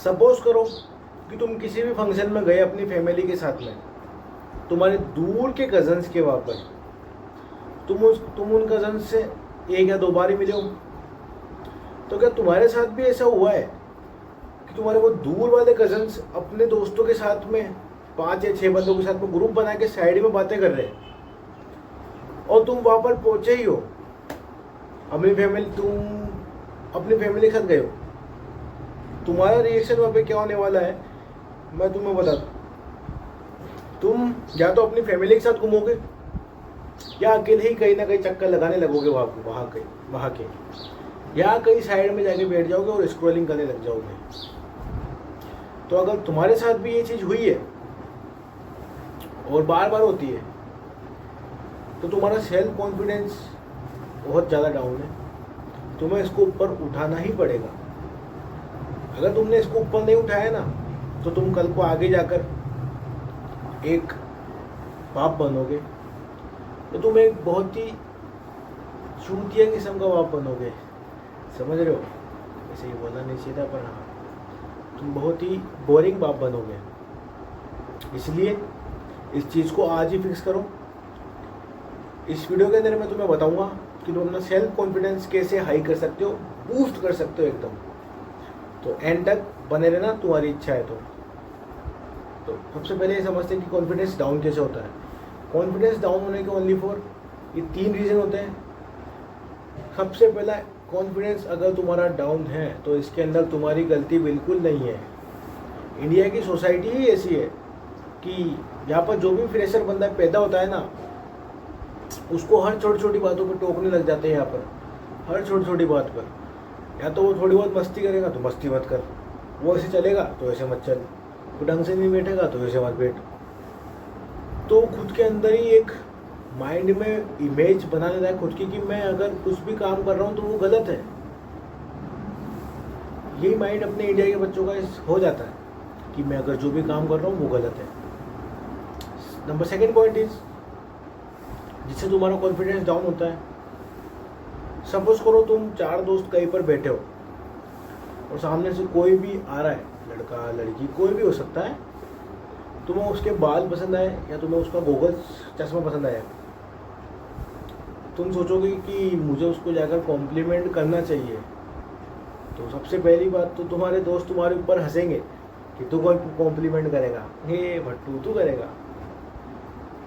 Suppose करो कि तुम किसी भी फंक्शन में गए अपनी फैमिली के साथ में, तुम्हारे दूर के कजन्स के वहाँ पर तुम उन कजन्स से एक या दो बार ही मिले हो। तो क्या तुम्हारे साथ भी ऐसा हुआ है कि तुम्हारे वो दूर वाले कजन्स अपने दोस्तों के साथ में 5 या 6 बंदों के साथ में ग्रुप बना के साइड में बातें कर रहे हैं और तुम वहाँ पर पहुँचे ही हो, तुम अपनी फैमिली के साथ गए हो, तुम्हारा रिएक्शन वहाँ पे क्या होने वाला है मैं तुम्हें बता दूँ। तुम या तो अपनी फैमिली के साथ घूमोगे या अकेले ही कहीं ना कहीं चक्कर लगाने लगोगे वहाँ के या कहीं साइड में जाके बैठ जाओगे और स्क्रॉलिंग करने लग जाओगे। तो अगर तुम्हारे साथ भी ये चीज़ हुई है और बार बार होती है तो तुम्हारा सेल्फ कॉन्फिडेंस बहुत ज़्यादा डाउन है, तुम्हें इसको ऊपर उठाना ही पड़ेगा। अगर तुमने इसको ऊपर नहीं उठाया ना तो तुम कल को आगे जाकर एक बाप बनोगे, तो तुम एक बहुत ही चूतिया किस्म का बाप बनोगे, समझ रहे हो। ऐसे ही बोलना नहीं चाहिए था पर हाँ, तुम बहुत ही बोरिंग बाप बनोगे। इसलिए इस चीज़ को आज ही फिक्स करो। इस वीडियो के अंदर मैं तुम्हें बताऊंगा कि तुम अपना सेल्फ कॉन्फिडेंस कैसे हाई कर सकते हो, बूस्ट कर सकते हो एकदम। तो एंड तक बने रहना, तुम्हारी इच्छा है तो सबसे पहले ये समझते हैं कि कॉन्फिडेंस डाउन कैसे होता है। कॉन्फिडेंस डाउन होने के ओनली फॉर ये 3 रीज़न होते हैं। सबसे पहला, कॉन्फिडेंस अगर तुम्हारा डाउन है तो इसके अंदर तुम्हारी गलती बिल्कुल नहीं है। इंडिया की सोसाइटी ही ऐसी है कि यहाँ पर जो भी फ्रेशर बंदा पैदा होता है ना, उसको हर छोटी छोटी बातों पर टोकने लग जाते हैं। यहाँ पर हर छोटी छोटी बात पर, या तो वो थोड़ी बहुत मस्ती करेगा तो मस्ती मत कर, वो ऐसे चलेगा तो ऐसे मत चल, वो ढंग से नहीं बैठेगा तो ऐसे मत बैठ। तो खुद के अंदर ही एक माइंड में इमेज बना लेता है खुद की कि मैं अगर कुछ भी काम कर रहा हूँ तो वो गलत है। यही माइंड अपने इंडिया के बच्चों का हो जाता है कि मैं अगर जो भी काम कर रहा हूँ वो गलत है। नंबर 2 पॉइंट इज जिससे तुम्हारा कॉन्फिडेंस डाउन होता है। सपोज करो तुम 4 दोस्त कहीं पर बैठे हो और सामने से कोई भी आ रहा है, लड़का लड़की कोई भी हो सकता है, तुम्हें उसके बाल पसंद आए या तुम्हें उसका गोगल्स चश्मा पसंद आया, तुम सोचोगे कि मुझे उसको जाकर कॉम्प्लीमेंट करना चाहिए। तो सबसे पहली बात तो तुम्हारे दोस्त तुम्हारे ऊपर हंसेंगे कि तू कौन कॉम्प्लीमेंट करेगा, हे भट्टू तू करेगा।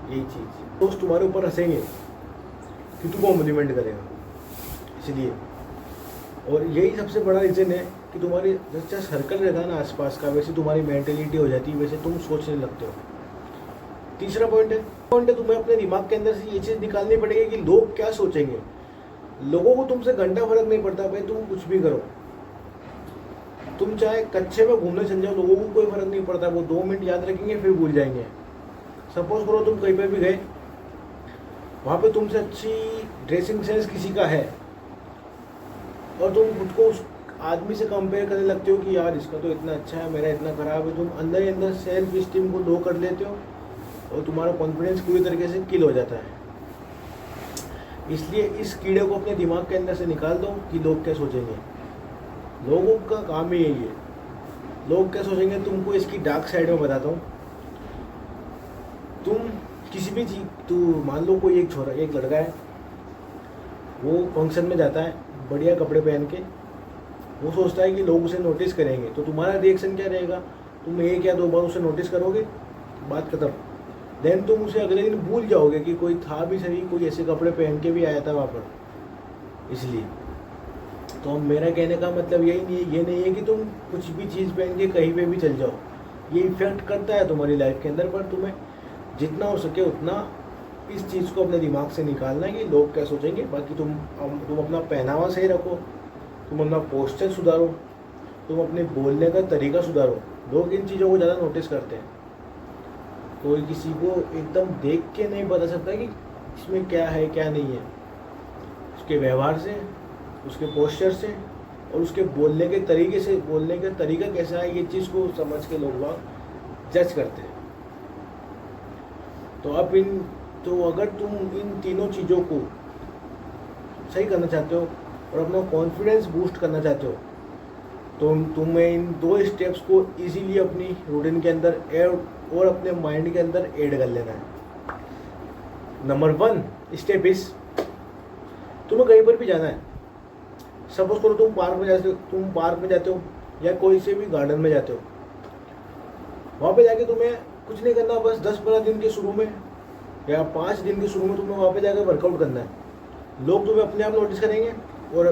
यही चीज़ दोस्त तुम्हारे ऊपर हंसेंगे कि तू कॉम्प्लीमेंट करेगा। इसलिए और यही सबसे बड़ा रीज़न है कि तुम्हारी जैसा सर्कल रहता है ना आसपास का, वैसे तुम्हारी मेंटेलिटी हो जाती है, वैसे तुम सोचने लगते हो। तीसरा पॉइंट है तुम्हें अपने दिमाग के अंदर से ये चीज़ निकालनी पड़ेगी कि लोग क्या सोचेंगे। लोगों को तुमसे घंटा फर्क नहीं पड़ता भाई, तुम कुछ भी करो, तुम चाहे कच्चे में घूमने चल जाओ, लोगों को कोई फर्क नहीं पड़ता। वो 2 मिनट याद रखेंगे फिर भूल जाएंगे। सपोज करो तुम कहीं पे भी गए, वहाँ पे तुमसे अच्छी ड्रेसिंग सेंस किसी का है और तुम खुद को उस आदमी से कंपेयर करने लगते हो कि यार इसका तो इतना अच्छा है, मेरा इतना ख़राब है। तुम अंदर ही अंदर सेल्फ स्टीम को लो कर लेते हो और तुम्हारा कॉन्फिडेंस पूरी तरीके से किल हो जाता है। इसलिए इस कीड़े को अपने दिमाग के अंदर से निकाल दो कि लोग क्या सोचेंगे। लोगों का काम ही यही है, लोग क्या सोचेंगे। तुमको इसकी डार्क साइड में बताता हूँ। तुम किसी भी चीज़, तू मान लो कोई एक लड़का है, वो फंक्शन में जाता है बढ़िया कपड़े पहन के, वो सोचता है कि लोग उसे नोटिस करेंगे। तो तुम्हारा रिएक्शन क्या रहेगा, तुम 1 या 2 बार उसे नोटिस करोगे, बात खत्म। देन तुम उसे अगले दिन भूल जाओगे कि कोई था भी सही, कोई ऐसे कपड़े पहन के भी आया था वहाँ पर। इसलिए तो मेरा कहने का मतलब ये नहीं है कि तुम कुछ भी चीज़ पहन के कहीं पे भी चल जाओ। ये इफेक्ट करता है तुम्हारी लाइफ के अंदर, पर तुम्हें जितना हो सके उतना इस चीज़ को अपने दिमाग से निकालना है कि लोग क्या सोचेंगे। बाकी तुम अपना पहनावा सही रखो, तुम अपना पोस्चर सुधारो, तुम अपने बोलने का तरीका सुधारो। लोग इन चीज़ों को ज़्यादा नोटिस करते हैं। कोई किसी को एकदम देख के नहीं बता सकता कि इसमें क्या है क्या नहीं है। उसके व्यवहार से, उसके पोस्चर से और उसके बोलने के तरीके से, बोलने का तरीका कैसा है, ये चीज़ को समझ के लोग बाग जज करते हैं। तो अगर तुम इन तीनों चीज़ों को सही करना चाहते हो और अपना कॉन्फिडेंस बूस्ट करना चाहते हो तो तुम्हें इन 2 स्टेप्स को इजीली अपनी रूटीन के अंदर ऐड और अपने माइंड के अंदर ऐड कर लेना है। नंबर 1 स्टेप इज, तुम्हें कहीं पर भी जाना है, सपोज करो तुम पार्क में जाते हो या कोई से भी गार्डन में जाते हो, वहाँ पे जाके तुम्हें कुछ नहीं करना, बस 10-15 दिन के शुरू में या 5 दिन के शुरू में तुम्हें वहाँ पे जाकर वर्कआउट करना है। लोग तुम्हें अपने आप नोटिस करेंगे और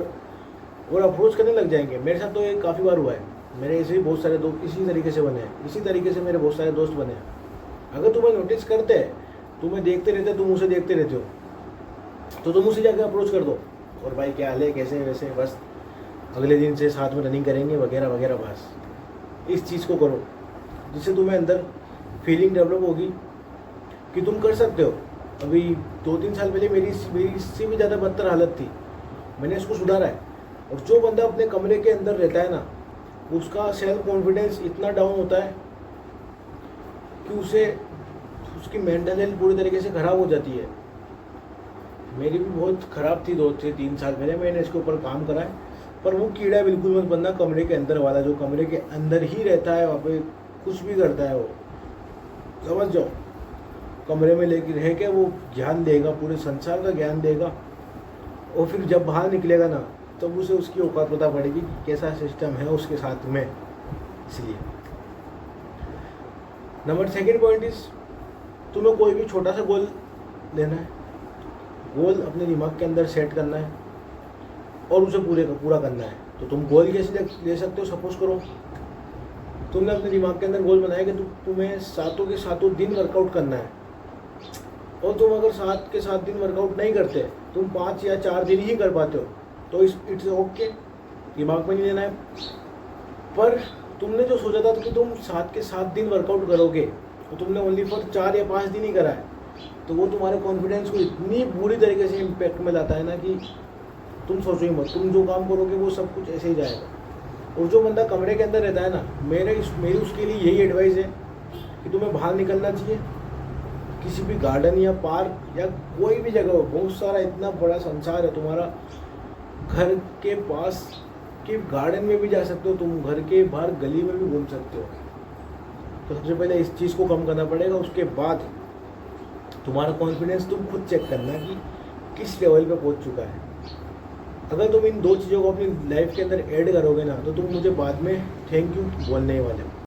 अप्रोच करने लग जाएंगे। मेरे साथ तो ये काफ़ी बार हुआ है, मेरे ऐसे ही बहुत सारे दोस्त इसी तरीके से बने हैं, इसी तरीके से मेरे बहुत सारे दोस्त बने हैं। अगर तुम्हें नोटिस करते हैं, तुम्हें देखते रहते हैं, तुम उसे देखते रहते हो, तो तुम उसे जाकर अप्रोच कर दो, और भाई क्या हाल है, कैसे वैसे, बस अगले दिन से साथ में रनिंग करेंगे वगैरह वगैरह। बस इस चीज़ को करो, जिससे तुम्हें अंदर फीलिंग डेवलप होगी कि तुम कर सकते हो। अभी 2-3 साल पहले मेरी इससे भी ज़्यादा बदतर हालत थी, मैंने इसको सुधारा है। और जो बंदा अपने कमरे के अंदर रहता है ना, उसका सेल्फ कॉन्फिडेंस इतना डाउन होता है कि उसकी मेंटल हेल्थ पूरी तरीके से ख़राब हो जाती है। मेरी भी बहुत ख़राब थी 2-3 साल पहले, मैंने इसके ऊपर काम करा है। पर वो कीड़ा बिल्कुल मत बनना कमरे के अंदर वाला, जो कमरे के अंदर ही रहता है, वहाँ पे कुछ भी करता है वो, समझ जाओ। कमरे में लेके रह के वो ज्ञान देगा, पूरे संसार का ज्ञान देगा, और फिर जब बाहर निकलेगा ना, तब उसे उसकी औकात पता पड़ेगी कि कैसा सिस्टम है उसके साथ में। इसलिए नंबर 2 पॉइंट इज, तुम्हें कोई भी छोटा सा गोल लेना है, गोल अपने दिमाग के अंदर सेट करना है और उसे पूरा करना है। तो तुम गोल कैसे ले सकते हो? सपोज करो तुमने अपने दिमाग के अंदर गोल बनाया कि तुम्हें 7 के 7 दिन वर्कआउट करना है, और तुम अगर 7 के 7 दिन वर्कआउट नहीं करते, तुम 5 या 4 दिन ही कर पाते हो, तो इट्स ओके, दिमाग में नहीं लेना है। पर तुमने जो सोचा था कि तुम 7 के 7 दिन वर्कआउट करोगे, तो तुमने ओनली फॉर 4 या 5 दिन ही करा है, तो वो तुम्हारे कॉन्फिडेंस को इतनी बुरी तरीके से इम्पैक्ट में लाता है ना कि तुम सोचो ही मत, तुम जो काम करोगे वो सब कुछ ऐसे ही जाएगा। और जो बंदा कमरे के अंदर रहता है ना, मेरी उसके लिए यही एडवाइस है कि तुम्हें बाहर निकलना चाहिए, किसी भी गार्डन या पार्क या कोई भी जगह हो, बहुत सारा इतना बड़ा संसार है, तुम्हारा घर के पास के गार्डन में भी जा सकते हो, तुम घर के बाहर गली में भी घूम सकते हो। तो सबसे पहले इस चीज़ को कम करना पड़ेगा, उसके बाद तुम्हारा कॉन्फिडेंस तुम खुद चेक करना कि किस लेवल पे पहुंच चुका है। अगर तुम इन 2 चीज़ों को अपनी लाइफ के अंदर ऐड करोगे ना, तो तुम मुझे बाद में थैंक यू बोलने वाले हो।